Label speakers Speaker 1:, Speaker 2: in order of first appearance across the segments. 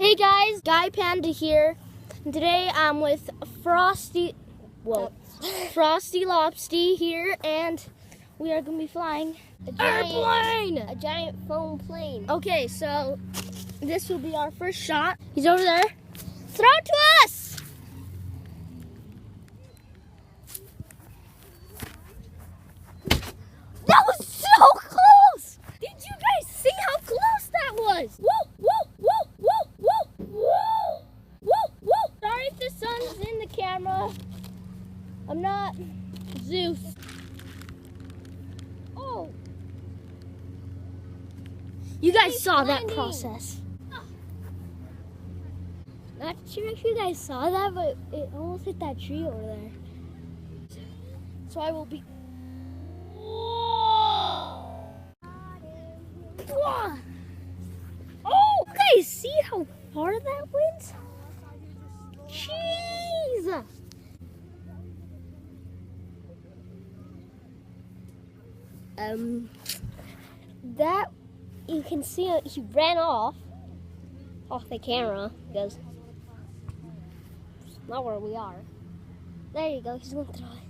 Speaker 1: Hey guys, Guy Panda here. And today I'm with Frosty Lobsty here, and we are going to be flying a giant foam plane. Okay, so this will be our first shot. He's over there. Throw it to us! That was so close! Did you guys see how close that was? Woo, woo, woo, woo, woo, woo, woo, woo. Sorry if the sun's in the camera. I'm not Zeus. Oh. You guys saw that process. Not sure if you guys saw that, but it almost hit that tree over there. So I will be... Whoa. Oh, you guys see how far that went? Jeez! That you can see he ran off the camera because it's not where we are. There you go. He's going to throw it.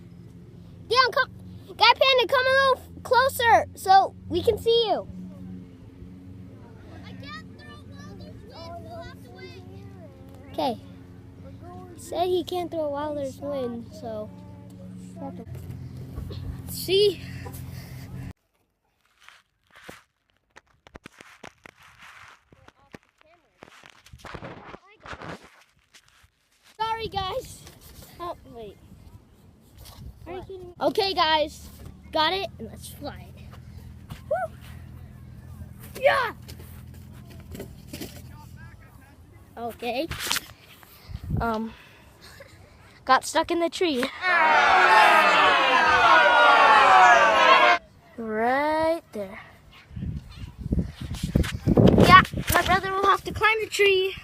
Speaker 1: Dion, come, Guy Panda, come a little closer so we can see you. I can't throw it while there's wind. We'll have to wait. Okay. He said he can't throw it while there's wind, so see. Sorry, guys. Oh, wait. Are you kidding me? Okay, guys. Got it, and let's fly it. Woo! Yeah! Okay. Got stuck in the tree. Right there. Yeah, my brother will have to climb the tree.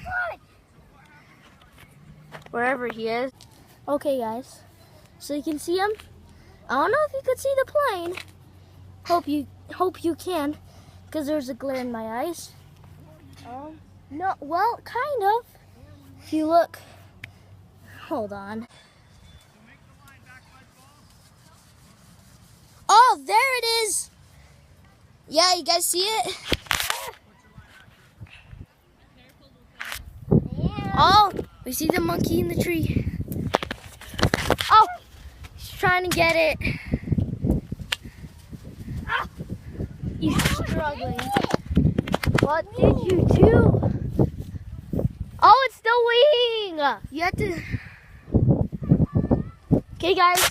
Speaker 1: Wherever he is. Okay, guys. So you can see him. I don't know if you could see the plane. Hope you can, because there's a glare in my eyes. No, well, kind of. If you look, hold on. Oh, there it is. Yeah, you guys see it? Oh, we see the monkey in the tree. Oh, he's trying to get it. He's struggling. What did you do? Oh, it's still waiting. You have to... Okay, guys.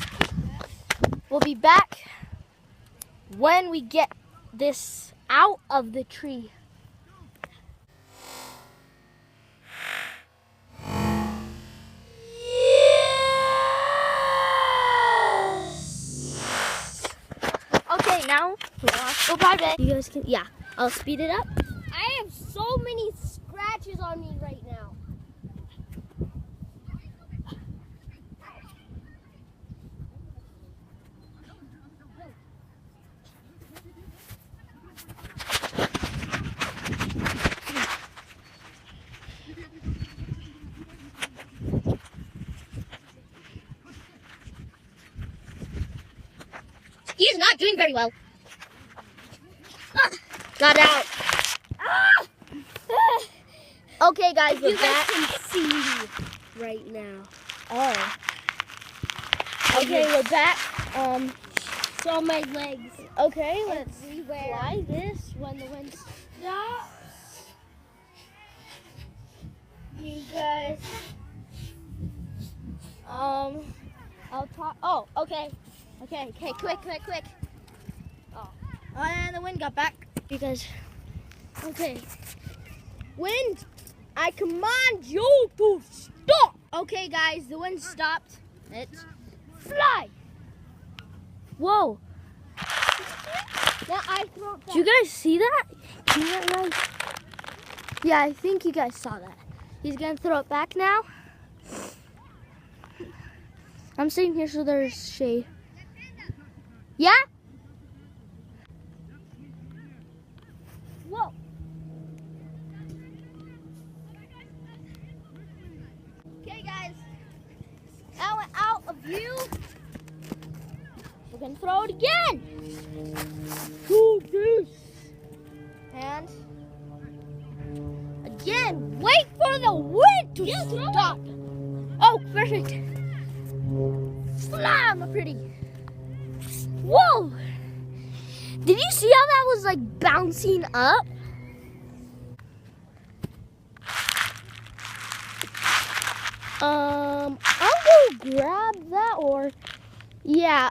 Speaker 1: We'll be back when we get this out of the tree. Okay, now we'll buy it. You guys can, yeah, I'll speed it up. I have so many scratches on me right now. He's not doing very well. Got out. Okay, guys, we're back. You guys can see me right now. Oh. Okay, we're back. So my legs. Okay, let's fly this when the wind stops. You guys. I'll talk. Oh, okay. Okay, quick. Oh, and the wind got back. You guys. Okay. Wind, I command you to stop. Okay, guys, the wind stopped. Let's fly. Whoa. Now I throw it back. Did you guys see that? Yeah, I think you guys saw that. He's gonna throw it back now. I'm sitting here so there's shade. Yeah? Whoa. guys. Now we're out of view. We're gonna throw it again. Do this. And again, wait for the wind to stop. Oh, perfect. Slam, pretty. Whoa. Did you see how that was like bouncing up? I'll go grab that, or yeah,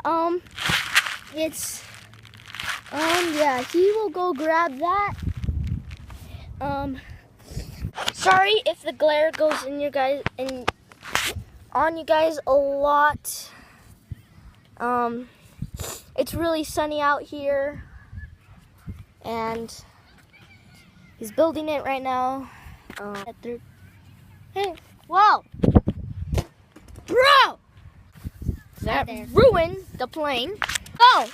Speaker 1: yeah, he will go grab that. Sorry if the glare goes in you guys on you guys a lot. It's really sunny out here, and he's building it right now. Hey, whoa, bro! That ruined the plane. Oh!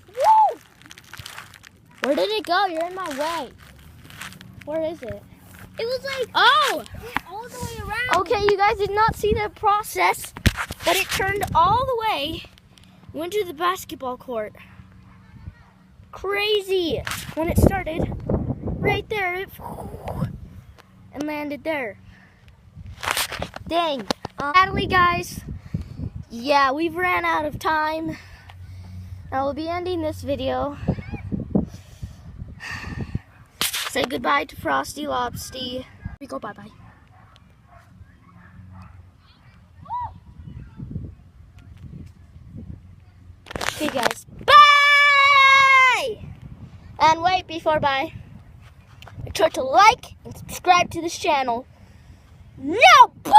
Speaker 1: Woo! Where did it go? You're in my way. Where is it? It was like, oh! All the way around. Okay, you guys did not see the process, but it turned all the way, went to the basketball court. Crazy. When it started, right there, it and landed there. Dang. Sadly, guys, yeah, we've ran out of time. I will be ending this video. Say goodbye to Frosty Lobsty. We go bye-bye. Okay, guys. Bye! And wait, before bye, make sure to like and subscribe to this channel. Now, bye!